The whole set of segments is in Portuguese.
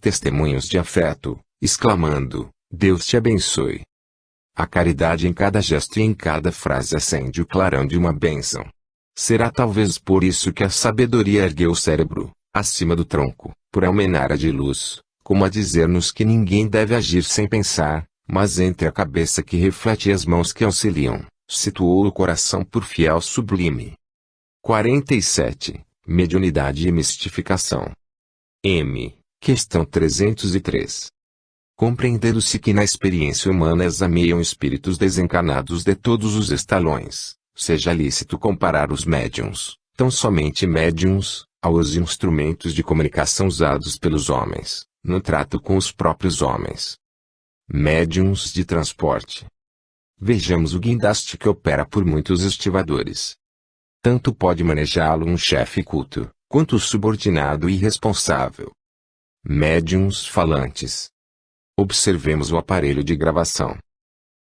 testemunhos de afeto, exclamando: Deus te abençoe. A caridade em cada gesto e em cada frase acende o clarão de uma bênção. Será talvez por isso que a sabedoria ergueu o cérebro, acima do tronco, por almenara de luz, como a dizer-nos que ninguém deve agir sem pensar, mas entre a cabeça que reflete e as mãos que auxiliam, situou o coração por fiel sublime. 47. Mediunidade e mistificação. Questão 303. Compreendendo-se que na experiência humana exameiam espíritos desencarnados de todos os estalões, seja lícito comparar os médiuns, tão somente médiuns, aos instrumentos de comunicação usados pelos homens, no trato com os próprios homens. Médiuns de transporte. Vejamos o guindaste que opera por muitos estivadores. Tanto pode manejá-lo um chefe culto, quanto o subordinado irresponsável. Médiuns falantes. Observemos o aparelho de gravação.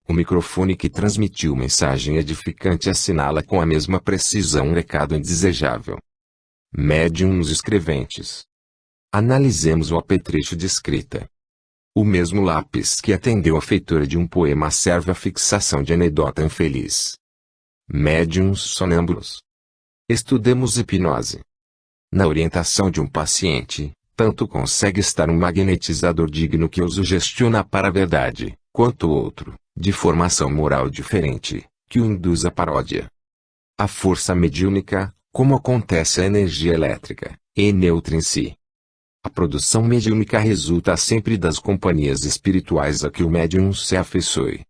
O microfone que transmitiu mensagem edificante assinala com a mesma precisão um recado indesejável. Médiuns escreventes. Analisemos o apetrecho de escrita. O mesmo lápis que atendeu a feitura de um poema serve à fixação de anedota infeliz. Médiuns sonâmbulos. Estudemos hipnose. Na orientação de um paciente, tanto consegue estar um magnetizador digno que o sugestiona para a verdade, quanto outro, de formação moral diferente, que o induz à paródia. A força mediúnica, como acontece a energia elétrica, é neutra em si. A produção mediúnica resulta sempre das companhias espirituais a que o médium se afeiçoe.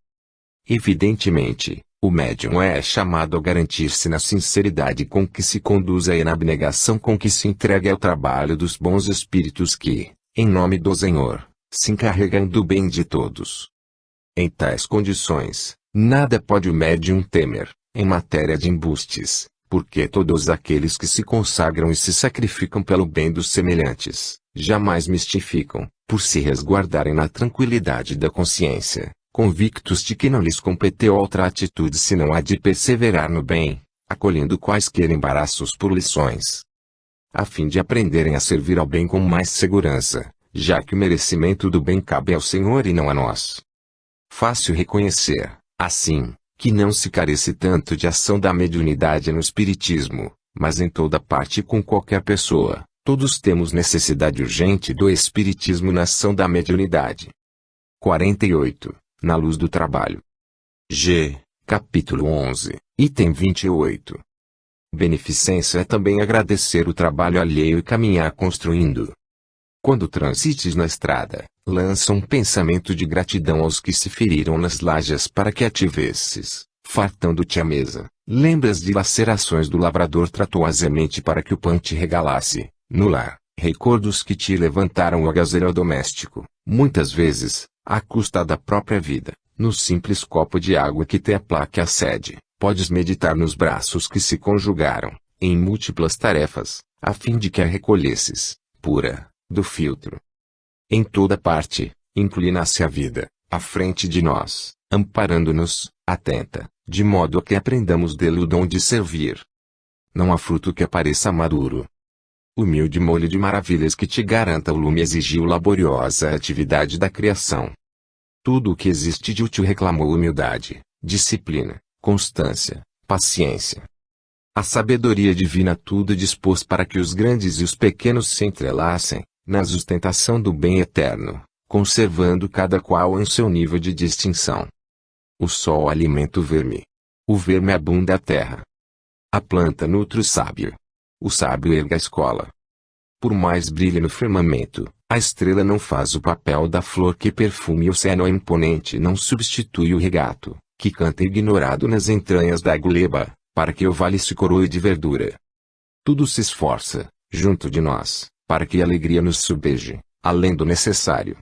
Evidentemente, o médium é chamado a garantir-se na sinceridade com que se conduza e na abnegação com que se entregue ao trabalho dos bons espíritos que, em nome do Senhor, se encarregam do bem de todos. Em tais condições, nada pode o médium temer, em matéria de embustes, porque todos aqueles que se consagram e se sacrificam pelo bem dos semelhantes, jamais mistificam, por se resguardarem na tranquilidade da consciência, convictos de que não lhes competeu outra atitude senão a de perseverar no bem, acolhendo quaisquer embaraços por lições, a fim de aprenderem a servir ao bem com mais segurança, já que o merecimento do bem cabe ao Senhor e não a nós. Fácil reconhecer, assim, que não se carece tanto de ação da mediunidade no espiritismo, mas em toda parte e com qualquer pessoa, todos temos necessidade urgente do espiritismo na ação da mediunidade. 48. Na luz do trabalho. Capítulo 11, item 28. Beneficência é também agradecer o trabalho alheio e caminhar construindo. Quando transites na estrada, lança um pensamento de gratidão aos que se feriram nas lajes para que ativesses, fartando-te a mesa. Lembras de lacerações do lavrador tratou a semente para que o pão te regalasse, no lar, recordos que te levantaram o agasalho doméstico, muitas vezes, à custa da própria vida, no simples copo de água que te aplaque a sede, podes meditar nos braços que se conjugaram, em múltiplas tarefas, a fim de que a recolhesses, pura, do filtro. Em toda parte, inclina-se a vida, à frente de nós, amparando-nos, atenta, de modo a que aprendamos dele o dom de servir. Não há fruto que apareça maduro. Humilde molho de maravilhas que te garanta o lume exigiu laboriosa atividade da criação. Tudo o que existe de útil reclamou humildade, disciplina, constância, paciência. A sabedoria divina tudo dispôs para que os grandes e os pequenos se entrelacem, na sustentação do bem eterno, conservando cada qual em seu nível de distinção. O sol alimenta o verme. O verme abunda a terra. A planta nutre o sábio. O sábio erga a escola. Por mais brilhe no firmamento, a estrela não faz o papel da flor que perfume o céu imponente não substitui o regato, que canta ignorado nas entranhas da gleba, para que o vale se coroe de verdura. Tudo se esforça, junto de nós, para que a alegria nos subbeije, além do necessário.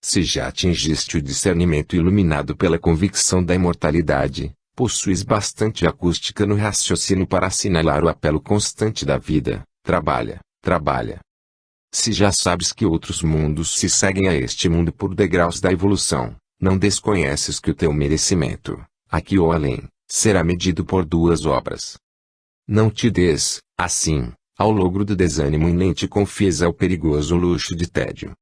Se já atingiste o discernimento iluminado pela convicção da imortalidade, possuis bastante acústica no raciocínio para assinalar o apelo constante da vida: trabalha, trabalha. Se já sabes que outros mundos se seguem a este mundo por degraus da evolução, não desconheces que o teu merecimento, aqui ou além, será medido por duas obras. Não te des, assim, ao logro do desânimo e nem te confies ao perigoso luxo de tédio.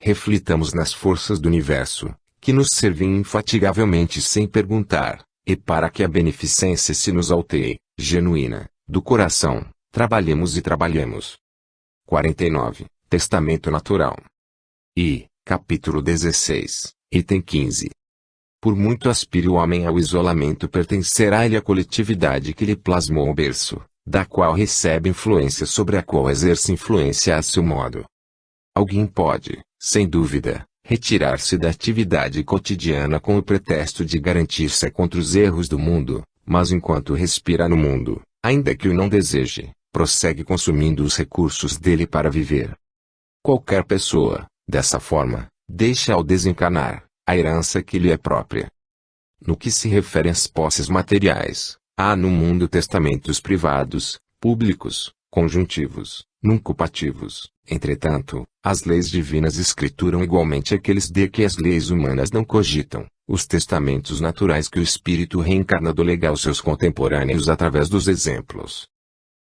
reflitamos nas forças do universo, que nos servem infatigavelmente sem perguntar, e para que a beneficência se nos alteie, genuína, do coração, trabalhemos e trabalhemos. 49. Testamento natural. Capítulo 16, item 15. Por muito aspire o homem ao isolamento, pertencerá ele à coletividade que lhe plasmou o berço, da qual recebe influência sobre a qual exerce influência a seu modo. Alguém pode, sem dúvida, retirar-se da atividade cotidiana com o pretexto de garantir-se contra os erros do mundo, mas enquanto respira no mundo, ainda que o não deseje, prossegue consumindo os recursos dele para viver. Qualquer pessoa, dessa forma, deixa ao desencarnar, a herança que lhe é própria. No que se refere às posses materiais, há no mundo testamentos privados, públicos, conjuntivos, nuncupativos. Entretanto, as leis divinas escrituram igualmente aqueles de que as leis humanas não cogitam, os testamentos naturais que o espírito reencarnado lega aos seus contemporâneos através dos exemplos.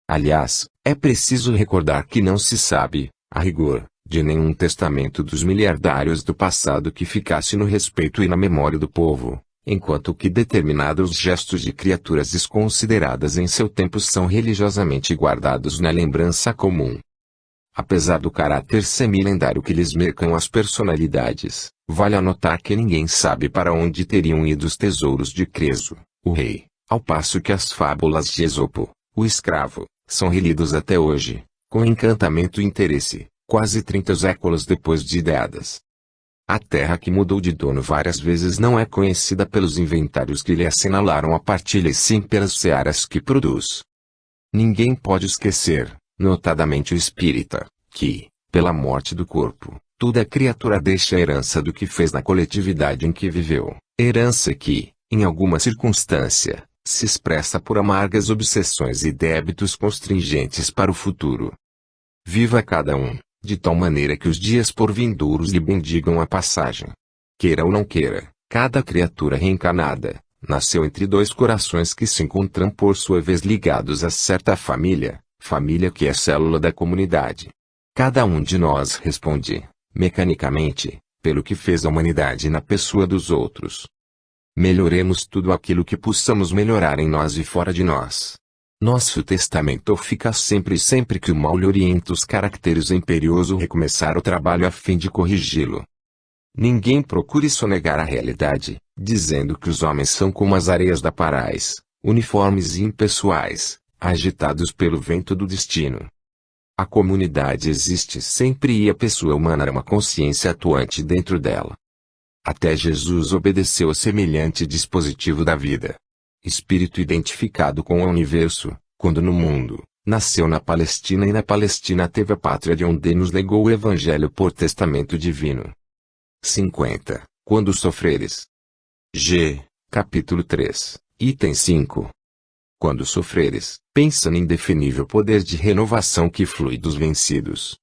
Aliás, é preciso recordar que não se sabe, a rigor, de nenhum testamento dos miliardários do passado que ficasse no respeito e na memória do povo, enquanto que determinados gestos de criaturas desconsideradas em seu tempo são religiosamente guardados na lembrança comum. Apesar do caráter semi-lendário que lhes mercam as personalidades, vale anotar que ninguém sabe para onde teriam ido os tesouros de Creso, o rei, ao passo que as fábulas de Esopo, o escravo, são relidos até hoje, com encantamento e interesse, quase 30 séculos depois de ideadas. A terra que mudou de dono várias vezes não é conhecida pelos inventários que lhe assinalaram a partilha e sim pelas searas que produz. Ninguém pode esquecer, notadamente o espírita, que, pela morte do corpo, toda criatura deixa a herança do que fez na coletividade em que viveu, herança que, em alguma circunstância, se expressa por amargas obsessões e débitos constringentes para o futuro. Viva cada um, de tal maneira que os dias por vindouros lhe bendigam a passagem. Queira ou não queira, cada criatura reencarnada, nasceu entre dois corações que se encontram por sua vez ligados a certa família, família que é célula da comunidade. Cada um de nós responde, mecanicamente, pelo que fez a humanidade na pessoa dos outros. Melhoremos tudo aquilo que possamos melhorar em nós e fora de nós. Nosso testamento fica sempre que o mal lhe orienta os caracteres imperioso recomeçar o trabalho a fim de corrigi-lo. Ninguém procure sonegar a realidade, dizendo que os homens são como as areias da Parais, uniformes e impessoais, agitados pelo vento do destino. A comunidade existe sempre e a pessoa humana é uma consciência atuante dentro dela. Até Jesus obedeceu a semelhante dispositivo da vida. Espírito identificado com o universo, quando no mundo, nasceu na Palestina e na Palestina teve a pátria de onde nos legou o Evangelho por testamento divino. 50. Quando sofreres. Capítulo 3, item 5. Quando sofreres, pensa no indefinível poder de renovação que flui dos vencidos.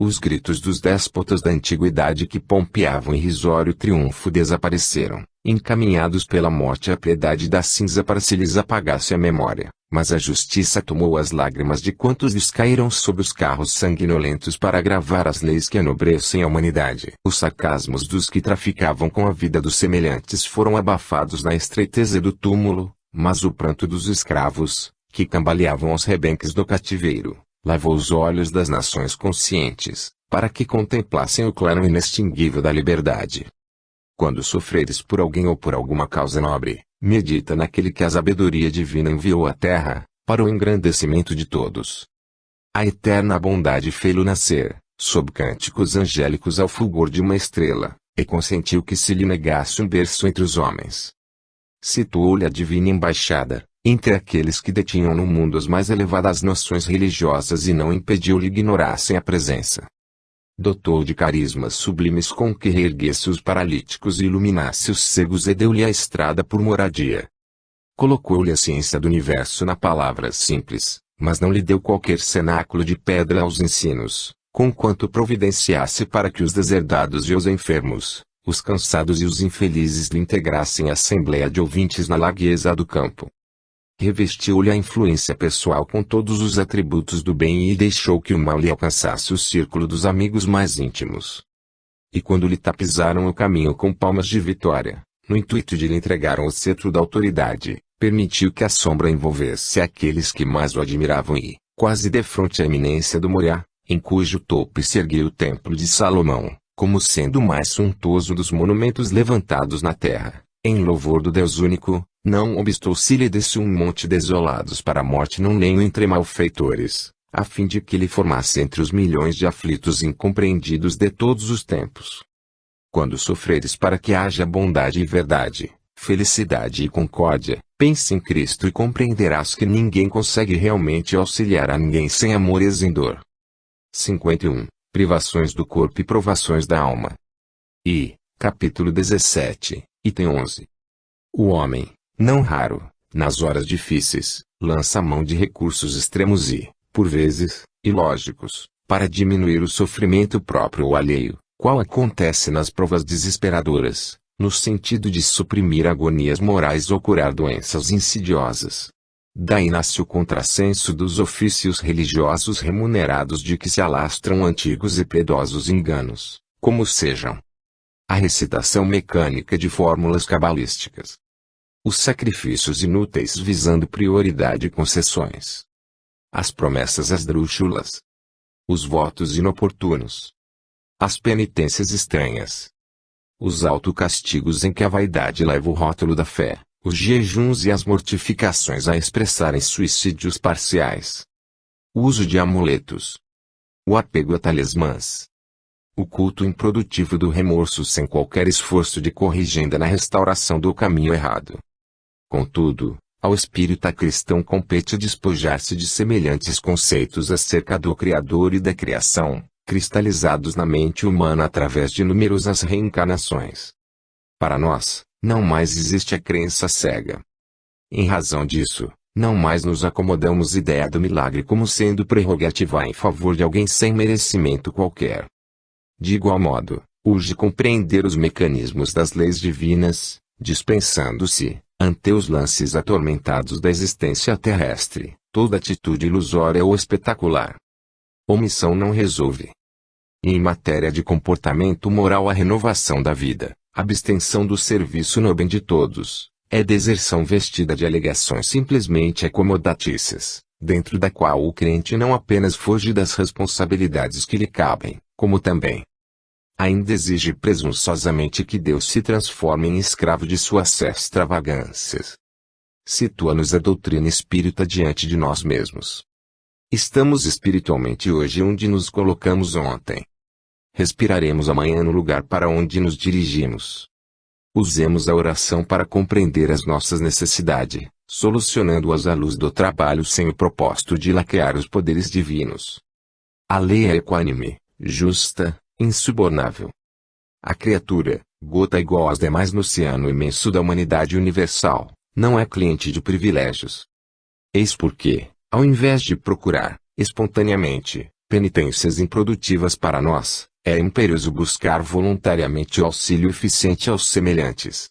Os gritos dos déspotas da antiguidade que pompeavam irrisório triunfo desapareceram, encaminhados pela morte à piedade da cinza para se lhes apagasse a memória, mas a justiça tomou as lágrimas de quantos lhes caíram sob os carros sanguinolentos para agravar as leis que enobrecem a humanidade. Os sarcasmos dos que traficavam com a vida dos semelhantes foram abafados na estreiteza do túmulo, mas o pranto dos escravos, que cambaleavam aos rebenques do cativeiro, lavou os olhos das nações conscientes, para que contemplassem o clarão inextinguível da liberdade. Quando sofreres por alguém ou por alguma causa nobre, medita naquele que a sabedoria divina enviou à terra, para o engrandecimento de todos. A eterna bondade fê-lo nascer, sob cânticos angélicos ao fulgor de uma estrela, e consentiu que se lhe negasse um berço entre os homens. Situou-lhe a divina embaixada, entre aqueles que detinham no mundo as mais elevadas noções religiosas e não impediu-lhe ignorassem a presença. Dotou de carismas sublimes com que reerguesse os paralíticos e iluminasse os cegos e deu-lhe a estrada por moradia. Colocou-lhe a ciência do universo na palavra simples, mas não lhe deu qualquer cenáculo de pedra aos ensinos, conquanto providenciasse para que os deserdados e os enfermos, os cansados e os infelizes lhe integrassem a assembleia de ouvintes na largueza do campo. Revestiu-lhe a influência pessoal com todos os atributos do bem e deixou que o mal lhe alcançasse o círculo dos amigos mais íntimos. e quando lhe tapizaram o caminho com palmas de vitória, no intuito de lhe entregar o cetro da autoridade, permitiu que a sombra envolvesse aqueles que mais o admiravam e, quase defronte à eminência do Moriá, em cujo topo se erguia o templo de Salomão, como sendo o mais suntuoso dos monumentos levantados na terra, em louvor do Deus único, não obstou se lhe desse um monte desolados para a morte num lenho entre malfeitores, a fim de que lhe formasse entre os milhões de aflitos incompreendidos de todos os tempos. Quando sofreres para que haja bondade e verdade, felicidade e concórdia, pense em Cristo e compreenderás que ninguém consegue realmente auxiliar a ninguém sem amor e sem dor. 51. Privações do corpo e provações da alma. Capítulo 17, item 11. O homem, não raro, nas horas difíceis, lança mão de recursos extremos e, por vezes, ilógicos, para diminuir o sofrimento próprio ou alheio, qual acontece nas provas desesperadoras, no sentido de suprimir agonias morais ou curar doenças insidiosas. Daí nasce o contrassenso dos ofícios religiosos remunerados de que se alastram antigos e piedosos enganos, como sejam a recitação mecânica de fórmulas cabalísticas, os sacrifícios inúteis visando prioridade e concessões, as promessas esdrúxulas, os votos inoportunos, as penitências estranhas, os autocastigos em que a vaidade leva o rótulo da fé, os jejuns e as mortificações a expressarem suicídios parciais, o uso de amuletos, o apego a talismãs, o culto improdutivo do remorso sem qualquer esforço de corrigenda na restauração do caminho errado. Contudo, ao espírita cristão compete despojar-se de semelhantes conceitos acerca do Criador e da criação, cristalizados na mente humana através de numerosas reencarnações. Para nós, não mais existe a crença cega. Em razão disso, não mais nos acomodamos à ideia do milagre como sendo prerrogativa em favor de alguém sem merecimento qualquer. De igual modo, urge compreender os mecanismos das leis divinas, dispensando-se, ante os lances atormentados da existência terrestre, toda atitude ilusória ou espetacular. Omissão não resolve. E em matéria de comportamento moral a renovação da vida, abstenção do serviço no bem de todos, é deserção vestida de alegações simplesmente acomodatícias, dentro da qual o crente não apenas foge das responsabilidades que lhe cabem, como também ainda exige presunçosamente que Deus se transforme em escravo de suas extravagâncias. Situa-nos a doutrina espírita diante de nós mesmos. Estamos espiritualmente hoje onde nos colocamos ontem. Respiraremos amanhã no lugar para onde nos dirigimos. Usemos a oração para compreender as nossas necessidades, solucionando-as à luz do trabalho sem o propósito de laquear os poderes divinos. A lei é equânime, justa, insubornável. A criatura, gota igual às demais no oceano imenso da humanidade universal, não é cliente de privilégios. Eis porque, ao invés de procurar, espontaneamente, penitências improdutivas para nós, é imperioso buscar voluntariamente o auxílio eficiente aos semelhantes.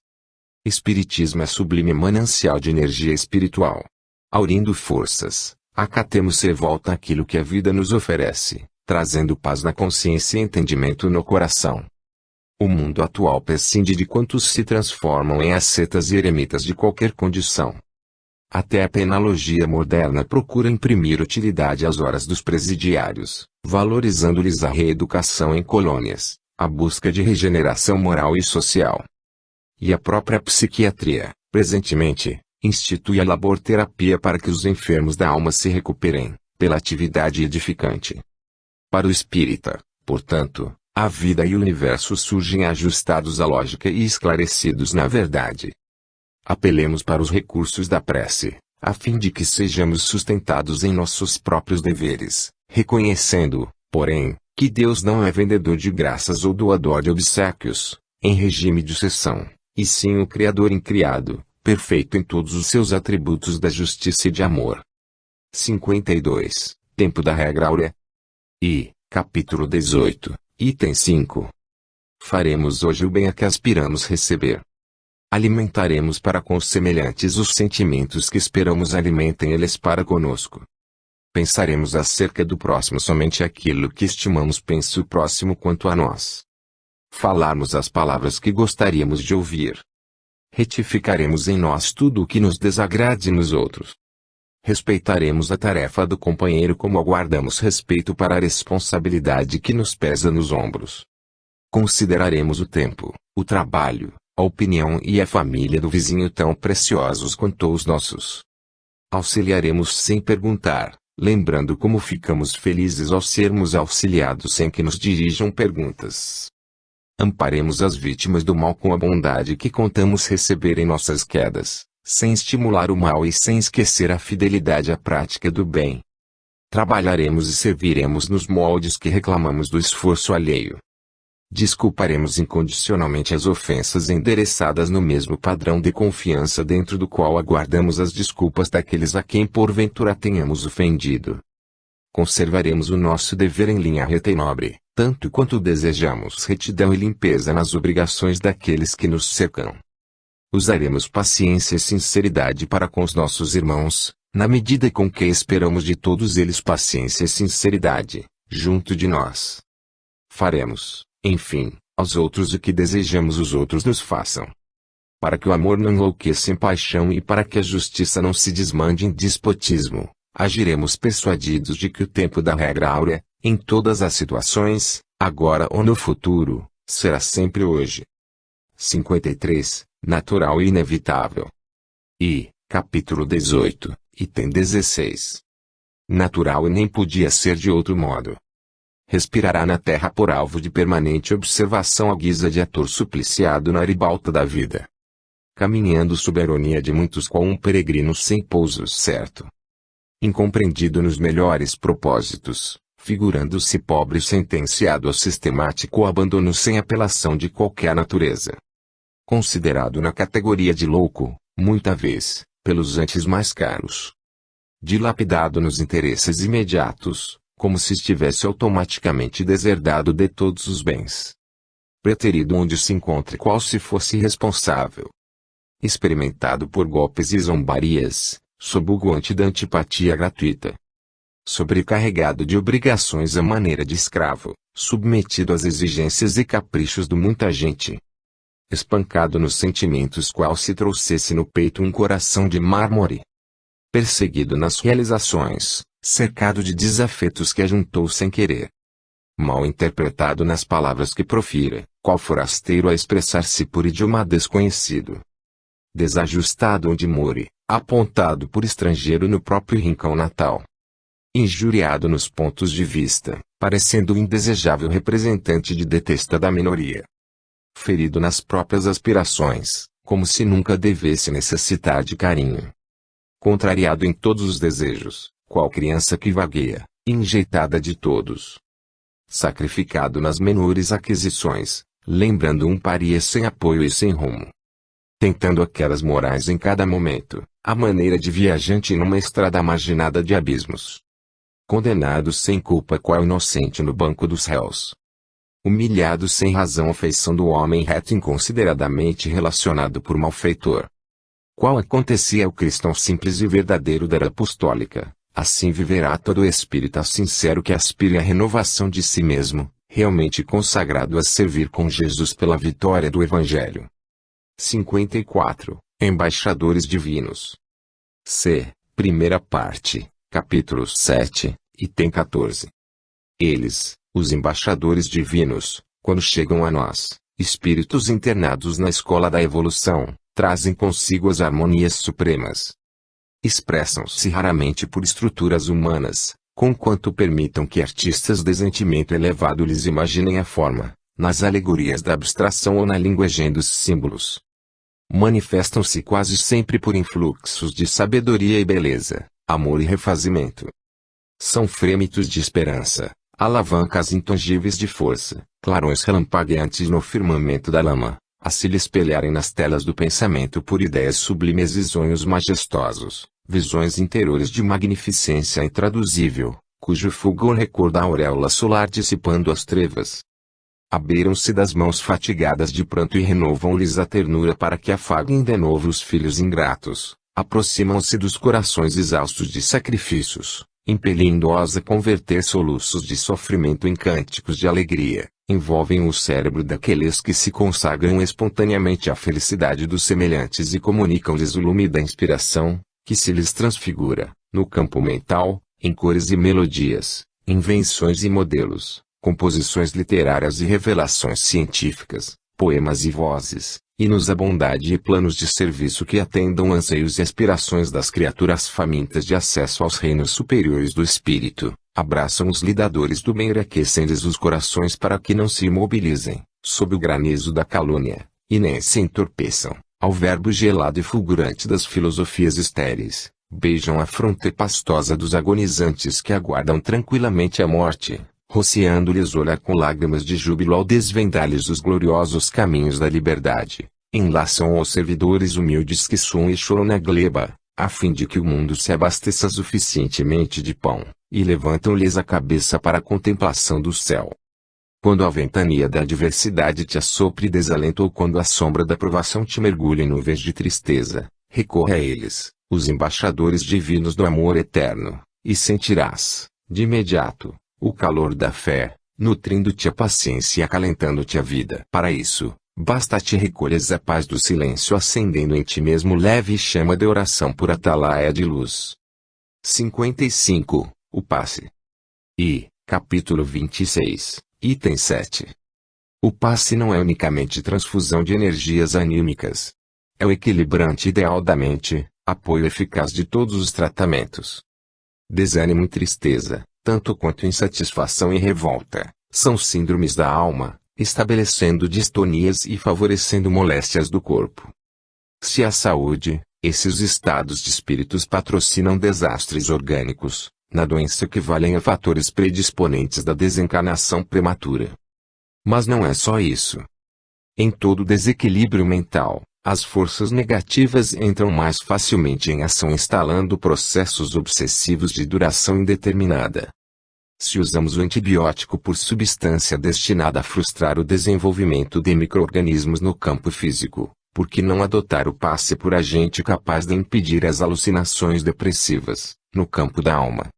Espiritismo é sublime manancial de energia espiritual. Aurindo forças, acatemos sem volta aquilo que a vida nos oferece, trazendo paz na consciência e entendimento no coração. O mundo atual prescinde de quantos se transformam em ascetas e eremitas de qualquer condição. Até a penologia moderna procura imprimir utilidade às horas dos presidiários, valorizando-lhes a reeducação em colônias, a busca de regeneração moral e social. E a própria psiquiatria, presentemente, institui a laborterapia para que os enfermos da alma se recuperem, pela atividade edificante. Para o espírita, portanto, a vida e o universo surgem ajustados à lógica e esclarecidos na verdade. Apelemos para os recursos da prece, a fim de que sejamos sustentados em nossos próprios deveres, reconhecendo, porém, que Deus não é vendedor de graças ou doador de obséquios, em regime de cessão, e sim o Criador incriado, perfeito em todos os seus atributos da justiça e de amor. 52. Tempo da regra áurea. Capítulo 18, item 5. Faremos hoje o bem a que aspiramos receber. Alimentaremos para com os semelhantes os sentimentos que esperamos alimentem eles para conosco. Pensaremos acerca do próximo somente aquilo que estimamos pense o próximo quanto a nós. falarmos as palavras que gostaríamos de ouvir. Retificaremos em nós tudo o que nos desagrade nos outros. Respeitaremos a tarefa do companheiro como aguardamos respeito para a responsabilidade que nos pesa nos ombros. Consideraremos o tempo, o trabalho, a opinião e a família do vizinho tão preciosos quanto os nossos. Auxiliaremos sem perguntar, lembrando como ficamos felizes ao sermos auxiliados sem que nos dirijam perguntas. Amparemos as vítimas do mal com a bondade que contamos receber em nossas quedas, sem estimular o mal e sem esquecer a fidelidade à prática do bem. Trabalharemos e serviremos nos moldes que reclamamos do esforço alheio. Desculparemos incondicionalmente as ofensas endereçadas no mesmo padrão de confiança dentro do qual aguardamos as desculpas daqueles a quem porventura tenhamos ofendido. Conservaremos o nosso dever em linha reta e nobre, tanto quanto desejamos retidão e limpeza nas obrigações daqueles que nos cercam. Usaremos paciência e sinceridade para com os nossos irmãos, na medida com que esperamos de todos eles paciência e sinceridade, junto de nós. Faremos, enfim, aos outros o que desejamos os outros nos façam. Para que o amor não enlouqueça em paixão e para que a justiça não se desmande em despotismo, agiremos persuadidos de que o tempo da regra áurea, em todas as situações, agora ou no futuro, será sempre hoje. 53. Natural e inevitável. Capítulo 18, item 16. Natural e nem podia ser de outro modo. Respirará na terra por alvo de permanente observação à guisa de ator supliciado na ribalta da vida. Caminhando sob a ironia de muitos qual um peregrino sem pouso certo. Incompreendido nos melhores propósitos, figurando-se pobre sentenciado ao sistemático abandono sem apelação de qualquer natureza. Considerado na categoria de louco, muita vez, pelos antes mais caros. Dilapidado nos interesses imediatos, como se estivesse automaticamente deserdado de todos os bens. Preterido onde se encontre qual se fosse responsável. Experimentado por golpes e zombarias, sob o guante da antipatia gratuita. Sobrecarregado de obrigações à maneira de escravo, submetido às exigências e caprichos de muita gente. Espancado nos sentimentos qual se trouxesse no peito um coração de mármore. Perseguido nas realizações, cercado de desafetos que ajuntou sem querer. Mal interpretado nas palavras que profira, qual forasteiro a expressar-se por idioma desconhecido. Desajustado onde more, apontado por estrangeiro no próprio rincão natal. Injuriado nos pontos de vista, parecendo o indesejável representante de detestada minoria. Ferido nas próprias aspirações, como se nunca devesse necessitar de carinho. Contrariado em todos os desejos, qual criança que vagueia, enjeitada de todos. Sacrificado nas menores aquisições, lembrando um paria sem apoio e sem rumo. Tentando aquelas morais em cada momento, à maneira de viajante numa estrada marginada de abismos. Condenado sem culpa qual inocente no banco dos réus. Humilhado sem razão à feição do homem reto inconsideradamente relacionado por malfeitor. Qual acontecia ao cristão simples e verdadeiro da era apostólica, assim viverá todo espírita sincero que aspire à renovação de si mesmo, realmente consagrado a servir com Jesus pela vitória do Evangelho. 54. Embaixadores divinos. Primeira parte, capítulo 7, item 14. Eles, os embaixadores divinos, quando chegam a nós, espíritos internados na escola da evolução, trazem consigo as harmonias supremas. Expressam-se raramente por estruturas humanas, conquanto permitam que artistas de sentimento elevado lhes imaginem a forma, nas alegorias da abstração ou na linguagem dos símbolos. Manifestam-se quase sempre por influxos de sabedoria e beleza, amor e refazimento. São frêmitos de esperança, alavancas intangíveis de força, clarões relampagueantes no firmamento da lama, a se lhe espelharem nas telas do pensamento por ideias sublimes e sonhos majestosos, visões interiores de magnificência intraduzível, cujo fulgor recorda a auréola solar dissipando as trevas. Abriram-se das mãos fatigadas de pranto e renovam-lhes a ternura para que afaguem de novo os filhos ingratos, aproximam-se dos corações exaustos de sacrifícios, impelindo-os a converter soluços de sofrimento em cânticos de alegria, envolvem o cérebro daqueles que se consagram espontaneamente à felicidade dos semelhantes e comunicam-lhes o lume da inspiração, que se lhes transfigura, no campo mental, em cores e melodias, invenções e modelos, composições literárias e revelações científicas, poemas e vozes, hinos à bondade e planos de serviço que atendam anseios e aspirações das criaturas famintas de acesso aos reinos superiores do espírito. Abraçam os lidadores do bem e aquecem-lhes os corações para que não se imobilizem, sob o granizo da calúnia, e nem se entorpeçam, ao verbo gelado e fulgurante das filosofias estéreis. Beijam a fronte pastosa dos agonizantes que aguardam tranquilamente a morte, rociando-lhes o olhar com lágrimas de júbilo ao desvendar-lhes os gloriosos caminhos da liberdade. Enlaçam aos servidores humildes que suam e choram na gleba, a fim de que o mundo se abasteça suficientemente de pão, e levantam-lhes a cabeça para a contemplação do céu. Quando a ventania da adversidade te assopre desalento ou quando a sombra da provação te mergulhe em nuvens de tristeza, recorre a eles, os embaixadores divinos do amor eterno, e sentirás, de imediato, o calor da fé, nutrindo-te a paciência e acalentando-te a vida. Para isso, basta te recolhes a paz do silêncio acendendo em ti mesmo leve chama de oração por atalaia de luz. 55. O passe. Capítulo 26, item 7. O passe não é unicamente transfusão de energias anímicas. É o equilibrante ideal da mente, apoio eficaz de todos os tratamentos. Desânimo e tristeza, tanto quanto insatisfação e revolta, são síndromes da alma, estabelecendo distonias e favorecendo moléstias do corpo. Se a saúde, esses estados de espíritos patrocinam desastres orgânicos, na doença equivalem a fatores predisponentes da desencarnação prematura. Mas não é só isso. Em todo desequilíbrio mental, as forças negativas entram mais facilmente em ação instalando processos obsessivos de duração indeterminada. Se usamos o antibiótico por substância destinada a frustrar o desenvolvimento de micro-organismos no campo físico, por que não adotar o passe por agente capaz de impedir as alucinações depressivas, no campo da alma?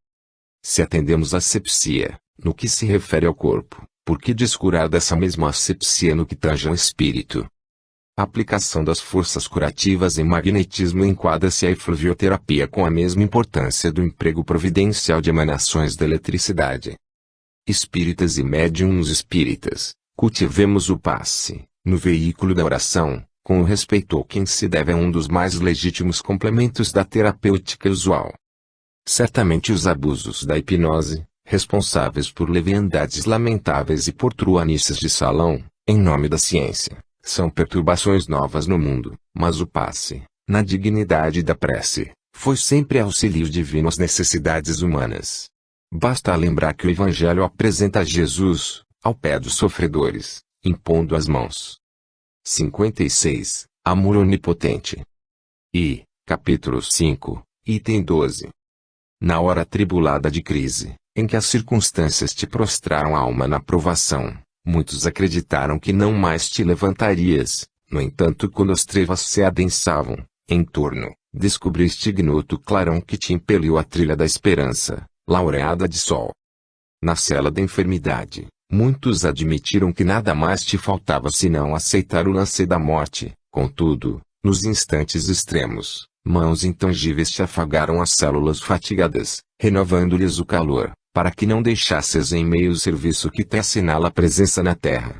Se atendemos à asepsia, no que se refere ao corpo, por que descurar dessa mesma asepsia no que tange ao espírito? A aplicação das forças curativas em magnetismo enquadra-se à efluvioterapia com a mesma importância do emprego providencial de emanações de eletricidade. Espíritas e médiums espíritas, cultivemos o passe, no veículo da oração, com o respeito ao quem se deve a um dos mais legítimos complementos da terapêutica usual. Certamente os abusos da hipnose, responsáveis por leviandades lamentáveis e por truanices de salão, em nome da ciência, são perturbações novas no mundo, mas o passe, na dignidade da prece, foi sempre auxílio divino às necessidades humanas. Basta lembrar que o Evangelho apresenta Jesus, ao pé dos sofredores, impondo as mãos. 56. Amor onipotente. Capítulo 5, item 12. Na hora atribulada de crise, em que as circunstâncias te prostraram a alma na provação, muitos acreditaram que não mais te levantarias. No entanto, quando as trevas se adensavam em torno, descobriste ignoto clarão que te impeliu à trilha da esperança, laureada de sol. Na cela da enfermidade, muitos admitiram que nada mais te faltava senão aceitar o lance da morte. Contudo, nos instantes extremos, mãos intangíveis te afagaram as células fatigadas, renovando-lhes o calor, para que não deixasses em meio o serviço que te assinala a presença na terra.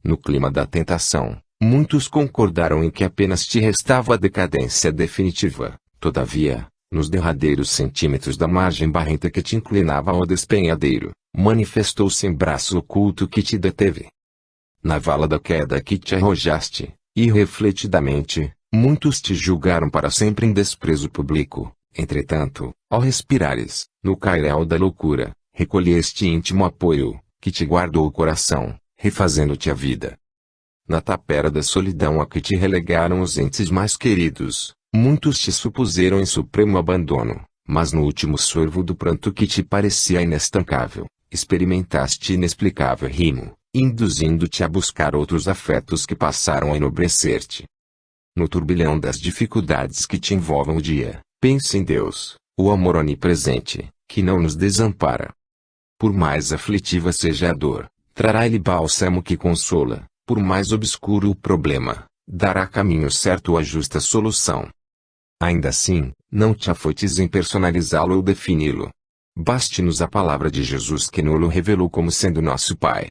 No clima da tentação, muitos concordaram em que apenas te restava a decadência definitiva. Todavia, nos derradeiros centímetros da margem barrenta que te inclinava ao despenhadeiro, manifestou-se em braço oculto que te deteve. Na vala da queda que te arrojaste, irrefletidamente, muitos te julgaram para sempre em desprezo público. Entretanto, ao respirares, no cairel da loucura, recolheste íntimo apoio, que te guardou o coração, refazendo-te a vida. Na tapera da solidão a que te relegaram os entes mais queridos, muitos te supuseram em supremo abandono, mas no último sorvo do pranto que te parecia inestancável, experimentaste inexplicável rimo, induzindo-te a buscar outros afetos que passaram a enobrecer-te. No turbilhão das dificuldades que te envolvem o dia, pense em Deus, o amor onipresente, que não nos desampara. Por mais aflitiva seja a dor, Trará-lhe bálsamo que consola, por mais obscuro o problema, dará caminho certo à justa solução. Ainda assim, não te afoites em personalizá-lo ou defini-lo. Baste-nos a palavra de Jesus que nos revelou como sendo nosso Pai.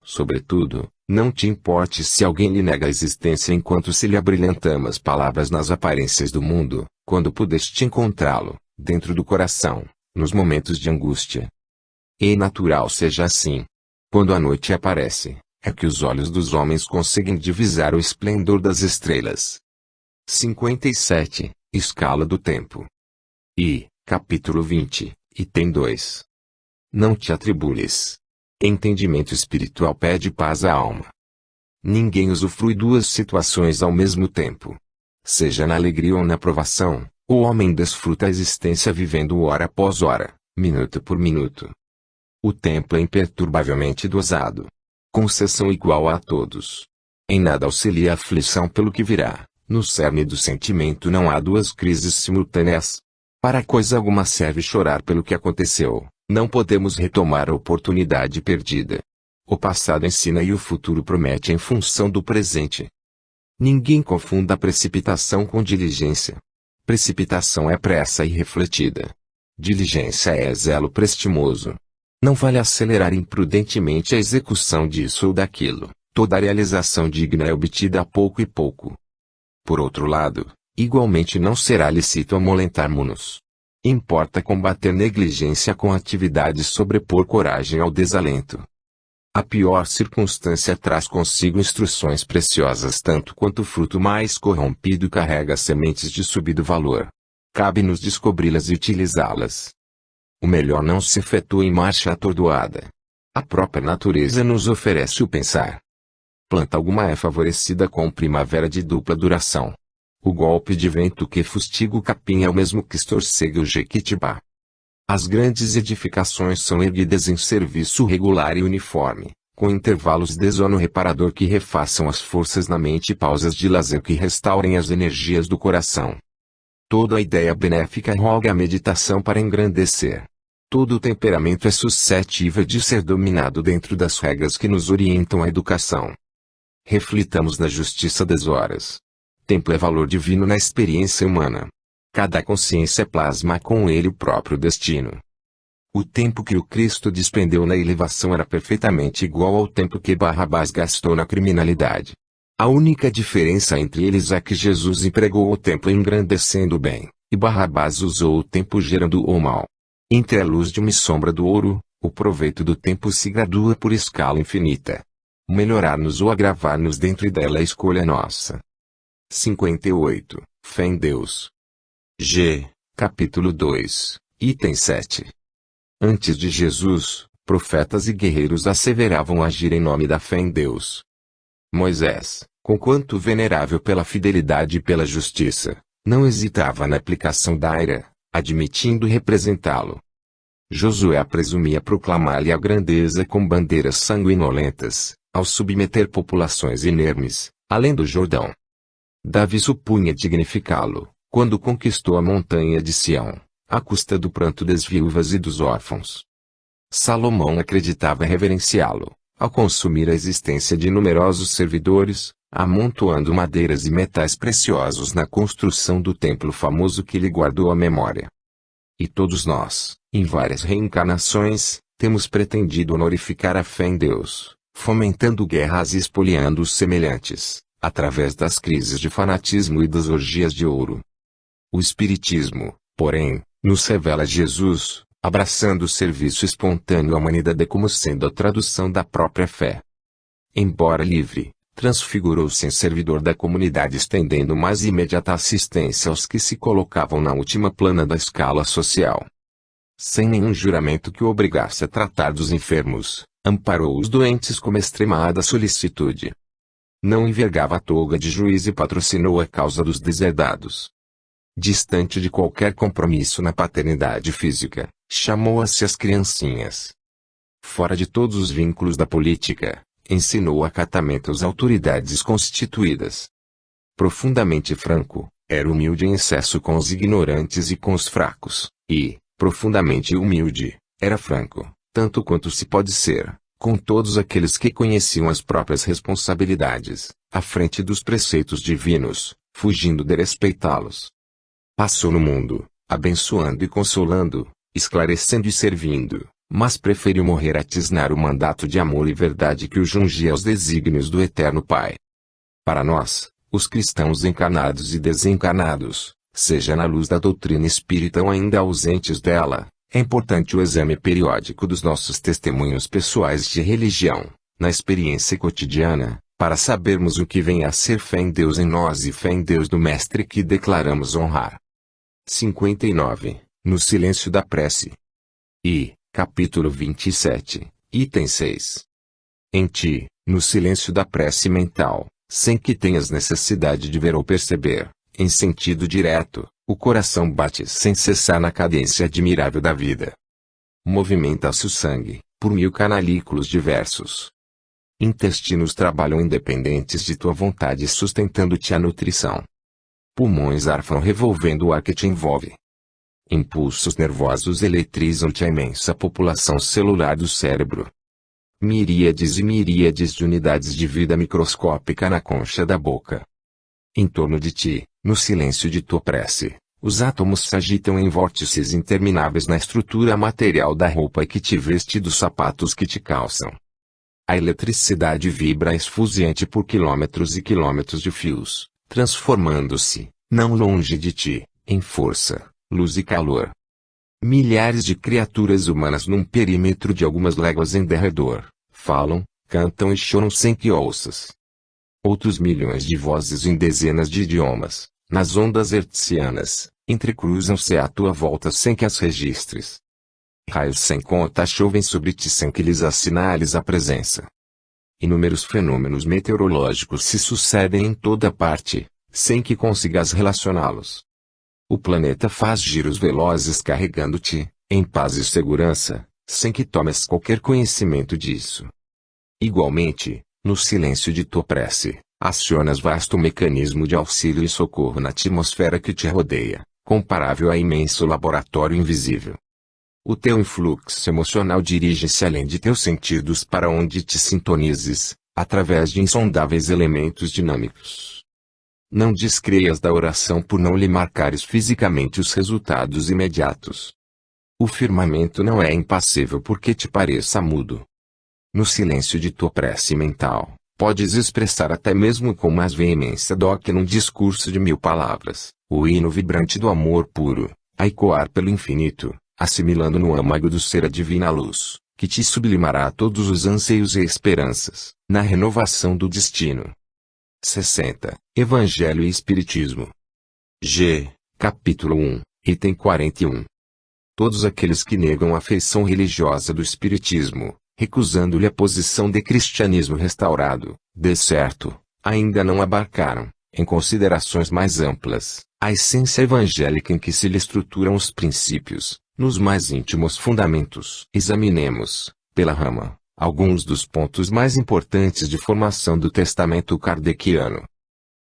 Sobretudo, não te importe se alguém lhe nega a existência enquanto se lhe abrilhantam as palavras nas aparências do mundo, quando pudeste encontrá-lo, dentro do coração, nos momentos de angústia. E natural seja assim. Quando a noite aparece, é que os olhos dos homens conseguem divisar o esplendor das estrelas. 57. Escala do tempo. Capítulo 20, item 2. Não te atribules. Entendimento espiritual pede paz à alma. Ninguém usufrui duas situações ao mesmo tempo. Seja na alegria ou na provação, o homem desfruta a existência vivendo hora após hora, minuto por minuto. O tempo é imperturbavelmente dosado. Concessão igual a todos. Em nada auxilia a aflição pelo que virá. No cerne do sentimento não há duas crises simultâneas. Para coisa alguma serve chorar pelo que aconteceu. Não podemos retomar a oportunidade perdida. O passado ensina e o futuro promete em função do presente. Ninguém confunda a precipitação com diligência. Precipitação é pressa irrefletida. Diligência é zelo prestimoso. Não vale acelerar imprudentemente a execução disso ou daquilo. Toda realização digna é obtida a pouco e pouco. Por outro lado, igualmente não será lícito amolentarmos-nos. Importa combater negligência com atividade e sobrepor coragem ao desalento. A pior circunstância traz consigo instruções preciosas tanto quanto o fruto mais corrompido carrega sementes de subido valor. Cabe-nos descobri-las e utilizá-las. O melhor não se efetua em marcha atordoada. A própria natureza nos oferece o pensar. Planta alguma é favorecida com primavera de dupla duração. O golpe de vento que fustiga o capim é o mesmo que estorcega o jequitibá. As grandes edificações são erguidas em serviço regular e uniforme, com intervalos de sono reparador que refaçam as forças na mente e pausas de lazer que restaurem as energias do coração. Toda a ideia benéfica roga a meditação para engrandecer. Todo o temperamento é suscetível de ser dominado dentro das regras que nos orientam a educação. Reflitamos na justiça das horas. Tempo é valor divino na experiência humana. Cada consciência plasma com ele o próprio destino. O tempo que o Cristo despendeu na elevação era perfeitamente igual ao tempo que Barrabás gastou na criminalidade. A única diferença entre eles é que Jesus empregou o tempo engrandecendo o bem, e Barrabás usou o tempo gerando o mal. Entre a luz de uma sombra do ouro, o proveito do tempo se gradua por escala infinita. Melhorar-nos ou agravar-nos dentro dela é escolha nossa. 58. Fé em Deus. Capítulo 2, item 7. Antes de Jesus, profetas e guerreiros asseveravam agir em nome da fé em Deus. Moisés, conquanto venerável pela fidelidade e pela justiça, não hesitava na aplicação da ira, admitindo representá-lo. Josué presumia proclamar-lhe a grandeza com bandeiras sanguinolentas, ao submeter populações inermes, além do Jordão. Davi supunha dignificá-lo, quando conquistou a montanha de Sião, à custa do pranto das viúvas e dos órfãos. Salomão acreditava reverenciá-lo, ao consumir a existência de numerosos servidores, amontoando madeiras e metais preciosos na construção do templo famoso que lhe guardou a memória. E todos nós, em várias reencarnações, temos pretendido honorificar a fé em Deus, fomentando guerras e espoliando os semelhantes, através das crises de fanatismo e das orgias de ouro. O Espiritismo, porém, nos revela Jesus, abraçando o serviço espontâneo à humanidade como sendo a tradução da própria fé. Embora livre, transfigurou-se em servidor da comunidade estendendo mais imediata assistência aos que se colocavam na última plana da escala social. Sem nenhum juramento que o obrigasse a tratar dos enfermos, amparou os doentes com extremada solicitude. Não envergava a toga de juiz e patrocinou a causa dos deserdados. Distante de qualquer compromisso na paternidade física, chamou-se as criancinhas. Fora de todos os vínculos da política, ensinou acatamento às autoridades constituídas. Profundamente franco, era humilde em excesso com os ignorantes e com os fracos, e, profundamente humilde, era franco, tanto quanto se pode ser, com todos aqueles que conheciam as próprias responsabilidades, à frente dos preceitos divinos, fugindo de respeitá-los. Passou no mundo, abençoando e consolando, esclarecendo e servindo, mas preferiu morrer a tisnar o mandato de amor e verdade que o jungia aos desígnios do Eterno Pai. Para nós, os cristãos encarnados e desencarnados, seja na luz da doutrina espírita ou ainda ausentes dela, é importante o exame periódico dos nossos testemunhos pessoais de religião, na experiência cotidiana, para sabermos o que vem a ser fé em Deus em nós e fé em Deus do Mestre que declaramos honrar. 59. No silêncio da prece. Capítulo 27, item 6. Em ti, no silêncio da prece mental, sem que tenhas necessidade de ver ou perceber, em sentido direto, o coração bate sem cessar na cadência admirável da vida. Movimenta-se o sangue, por 1000 canalículos diversos. Intestinos trabalham independentes de tua vontade sustentando-te a nutrição. Pulmões arfam revolvendo o ar que te envolve. Impulsos nervosos eletrizam-te a imensa população celular do cérebro. Miríades e miríades de unidades de vida microscópica na concha da boca. Em torno de ti, no silêncio de tua prece, os átomos se agitam em vórtices intermináveis na estrutura material da roupa que te veste e dos sapatos que te calçam. A eletricidade vibra esfuziante por quilômetros e quilômetros de fios, transformando-se, não longe de ti, em força, luz e calor. Milhares de criaturas humanas num perímetro de algumas léguas em derredor, falam, cantam e choram sem que ouças. Outros milhões de vozes em dezenas de idiomas, nas ondas hertzianas, entrecruzam-se à tua volta sem que as registres. Raios sem conta chovem sobre ti sem que lhes assinales a presença. Inúmeros fenômenos meteorológicos se sucedem em toda parte, sem que consigas relacioná-los. O planeta faz giros velozes carregando-te, em paz e segurança, sem que tomes qualquer conhecimento disso. Igualmente, no silêncio de tua prece, acionas vasto mecanismo de auxílio e socorro na atmosfera que te rodeia, comparável a imenso laboratório invisível. O teu influxo emocional dirige-se além de teus sentidos para onde te sintonizes, através de insondáveis elementos dinâmicos. Não descreias da oração por não lhe marcares fisicamente os resultados imediatos. O firmamento não é impassível porque te pareça mudo. No silêncio de tua prece mental, podes expressar até mesmo com mais veemência do que num discurso de 1000 palavras, o hino vibrante do amor puro, a ecoar pelo infinito, assimilando no âmago do ser a divina luz, que te sublimará todos os anseios e esperanças, na renovação do destino. 60. Evangelho e Espiritismo. Capítulo 1, item 41. Todos aqueles que negam a feição religiosa do Espiritismo, recusando-lhe a posição de cristianismo restaurado, de certo, ainda não abarcaram, em considerações mais amplas, a essência evangélica em que se lhe estruturam os princípios, nos mais íntimos fundamentos. Examinemos, pela rama, alguns dos pontos mais importantes de formação do testamento kardeciano.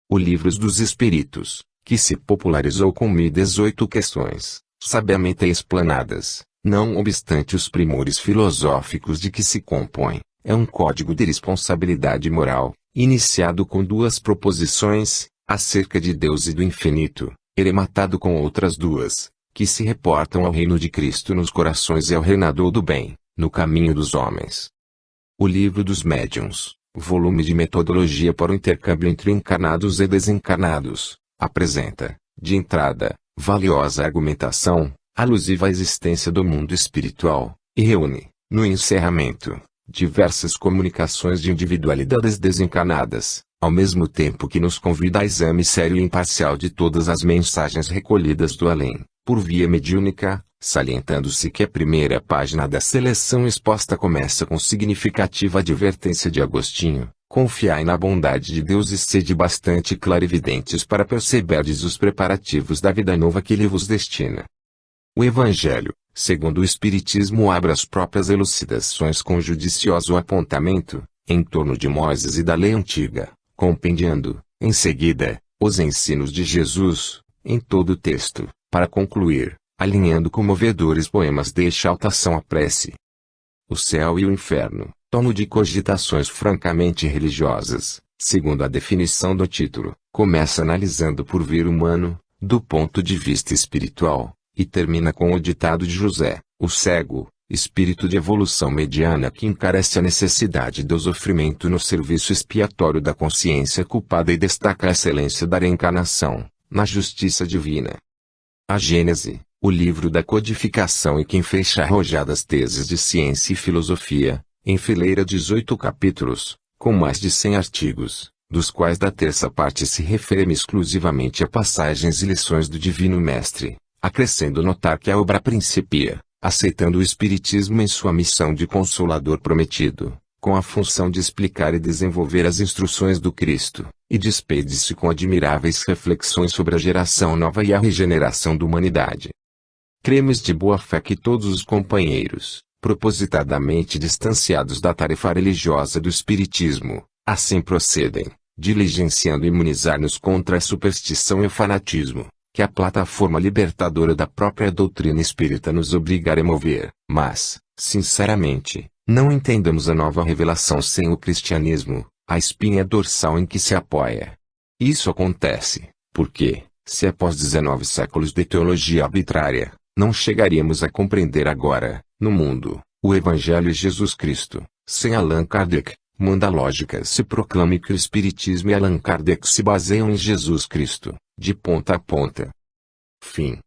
O Livro dos Espíritos, que se popularizou com 1018 questões, sabiamente explanadas, não obstante os primores filosóficos de que se compõe, é um código de responsabilidade moral, iniciado com 2 proposições, acerca de Deus e do infinito, e rematado com outras 2, que se reportam ao reino de Cristo nos corações e ao reinador do bem, no caminho dos homens. O Livro dos Médiuns, volume de metodologia para o intercâmbio entre encarnados e desencarnados, apresenta, de entrada, valiosa argumentação, alusiva à existência do mundo espiritual, e reúne, no encerramento, diversas comunicações de individualidades desencarnadas, ao mesmo tempo que nos convida a exame sério e imparcial de todas as mensagens recolhidas do além, por via mediúnica, salientando-se que a primeira página da seleção exposta começa com significativa advertência de Agostinho: confiai na bondade de Deus e sede bastante clarividentes para perceberdes os preparativos da vida nova que Ele vos destina. O Evangelho, segundo o Espiritismo, abre as próprias elucidações com judicioso apontamento, em torno de Moisés e da lei antiga, compendiando, em seguida, os ensinos de Jesus, em todo o texto, para concluir, alinhando comovedores poemas de exaltação à prece. O céu e o inferno, Tono de cogitações francamente religiosas, segundo a definição do título, começa analisando por vir humano, do ponto de vista espiritual, e termina com o ditado de José, o cego, espírito de evolução mediana que encarece a necessidade do sofrimento no serviço expiatório da consciência culpada e destaca a excelência da reencarnação, na justiça divina. A Gênese, o livro da codificação e que enfeixa arrojadas teses de ciência e filosofia, enfileira 18 capítulos, com mais de 100 artigos, dos quais da terça parte se refere exclusivamente a passagens e lições do Divino Mestre, acrescendo notar que a obra principia, aceitando o Espiritismo em sua missão de Consolador prometido, com a função de explicar e desenvolver as instruções do Cristo, e despede-se com admiráveis reflexões sobre a geração nova e a regeneração da humanidade. Cremos de boa fé que todos os companheiros, propositadamente distanciados da tarefa religiosa do Espiritismo, assim procedem, diligenciando imunizar-nos contra a superstição e o fanatismo, que a plataforma libertadora da própria doutrina espírita nos obriga a remover, mas, sinceramente, não entendamos a nova revelação sem o cristianismo, a espinha dorsal em que se apoia. Isso acontece, porque, se após 19 séculos de teologia arbitrária, não chegaríamos a compreender agora, no mundo, o Evangelho e Jesus Cristo, sem Allan Kardec, manda a lógica se proclame que o Espiritismo e Allan Kardec se baseiam em Jesus Cristo, de ponta a ponta. Fim.